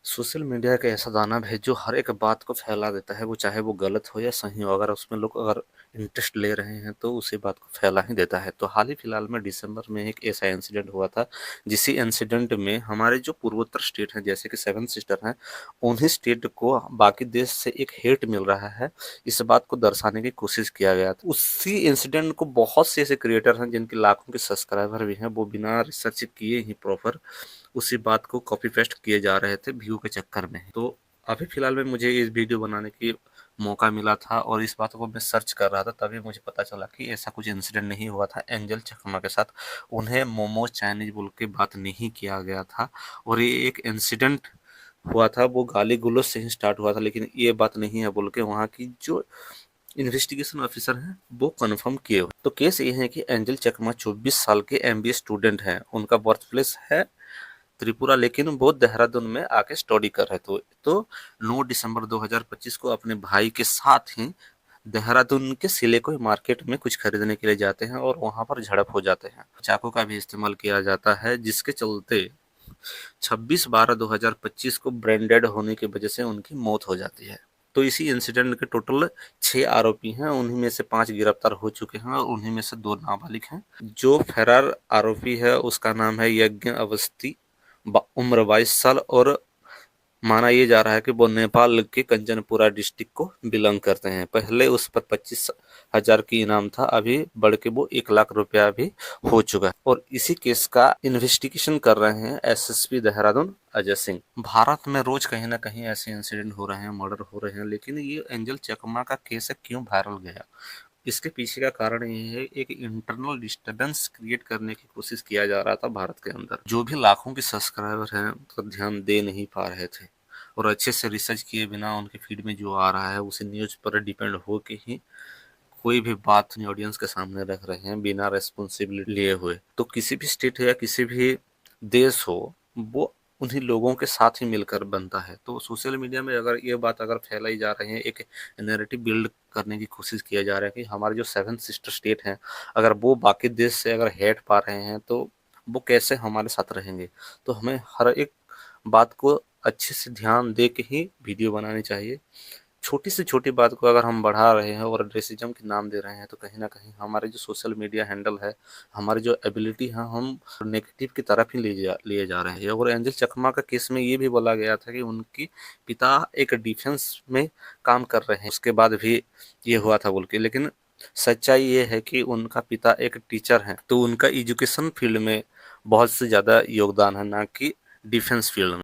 Social media एक ऐसा दानव है जो हर एक बात को फैला देता है, वो चाहे वो गलत हो या सही हो। अगर उसमें लोग अगर इंटरेस्ट ले रहे हैं तो उसी बात को फैला ही देता है। तो हाल ही फिलहाल में दिसंबर में एक ऐसा इंसिडेंट हुआ था, जिसी इंसिडेंट में हमारे जो पूर्वोत्तर स्टेट हैं जैसे कि सेवन सिस्टर हैं, उन्हीं स्टेट को बाकी देश से एक हेट मिल रहा है, इस बात को दर्शाने की कोशिश किया गया था। उसी इंसिडेंट को बहुत से ऐसे क्रिएटर हैं जिनके लाखों के सब्सक्राइबर भी हैं, वो बिना रिसर्च किए ही प्रॉपर उसी बात को कॉपी पेस्ट किए जा रहे थे व्यू के चक्कर में। तो अभी फिलहाल में मुझे इस वीडियो बनाने की मौका मिला था और इस बात को मैं सर्च कर रहा था, तभी मुझे पता चला कि ऐसा कुछ इंसिडेंट नहीं हुआ था एंजल चकमा के साथ। उन्हें मोमोज चाइनीज बोल के बात नहीं किया गया था और ये एक इंसिडेंट हुआ था, वो गाली गलौज से ही स्टार्ट हुआ था, लेकिन ये बात नहीं है बोल के वहाँ की जो इन्वेस्टिगेशन ऑफिसर हैं वो कंफर्म किए हुए। तो केस ये है कि एंजल चकमा 24 साल के एमबीए स्टूडेंट हैं। उनका बर्थ प्लेस है त्रिपुरा, लेकिन वो देहरादून में आके स्टडी कर रहे थे। तो 9 दिसंबर 2025 को अपने भाई के साथ ही देहरादून के सिलेकोई मार्केट में कुछ खरीदने के लिए जाते हैं और वहां पर झड़प हो जाते हैं। चाकू का भी इस्तेमाल किया जाता है, जिसके चलते 26/12/2025 को ब्रेन डेड होने की वजह से उनकी मौत हो जाती है। तो इसी इंसिडेंट के टोटल 6 आरोपी हैं, उन्हीं में से 5 गिरफ्तार हो चुके हैं और उन्हीं में से 2 नाबालिग हैं। जो फरार आरोपी है उसका नाम है यज्ञ अवस्थी, उम्र 22 साल, और माना ये जा रहा है कि वो नेपाल के कंचनपुरा डिस्ट्रिक्ट को बिलोंग करते हैं। पहले उस पर 25,000 की इनाम था, अभी बढ़ के वो 1 लाख रुपया भी हो चुका है। और इसी केस का इन्वेस्टिगेशन कर रहे हैं एसएसपी देहरादून अजय सिंह। भारत में रोज कहीं ना कहीं ऐसे इंसिडेंट हो रहे हैं, मर्डर हो रहे हैं, लेकिन ये एंजल चकमा का केस क्यों वायरल गया? इसके पीछे का कारण ये है, एक इंटरनल डिस्टरबेंस क्रिएट करने की कोशिश किया जा रहा था भारत के अंदर। जो भी लाखों के सब्सक्राइबर हैं तो ध्यान दे नहीं पा रहे थे और अच्छे से रिसर्च किए बिना उनके फीड में जो आ रहा है उसी न्यूज पर डिपेंड हो के ही कोई भी बात ऑडियंस के सामने रख रहे हैं बिना रेस्पॉन्सिबिलिटी लिए हुए। तो किसी भी स्टेट या किसी भी देश हो, वो उन्हीं लोगों के साथ ही मिलकर बनता है। तो सोशल मीडिया में अगर ये बात अगर फैलाई जा रही है, एक नैरेटिव बिल्ड करने की कोशिश किया जा रहा है कि हमारे जो सेवन सिस्टर स्टेट हैं, अगर वो बाकी देश से अगर हेट पा रहे हैं तो वो कैसे हमारे साथ रहेंगे। तो हमें हर एक बात को अच्छे से ध्यान दे के ही वीडियो बनानी चाहिए। छोटी से छोटी बात को अगर हम बढ़ा रहे हैं और रेसिज्म के नाम दे रहे हैं तो कहीं ना कहीं हमारे जो सोशल मीडिया हैंडल है, हमारी जो एबिलिटी है, हम नेगेटिव की तरफ ही लिए जा रहे हैं। और एंजल चकमा का केस में ये भी बोला गया था कि उनकी पिता एक डिफेंस में काम कर रहे हैं, उसके बाद भी ये हुआ था बोल के। लेकिन सच्चाई ये है कि उनका पिता एक टीचर हैं, तो उनका एजुकेशन फील्ड में बहुत से ज़्यादा योगदान है, ना कि डिफेंस फील्ड में।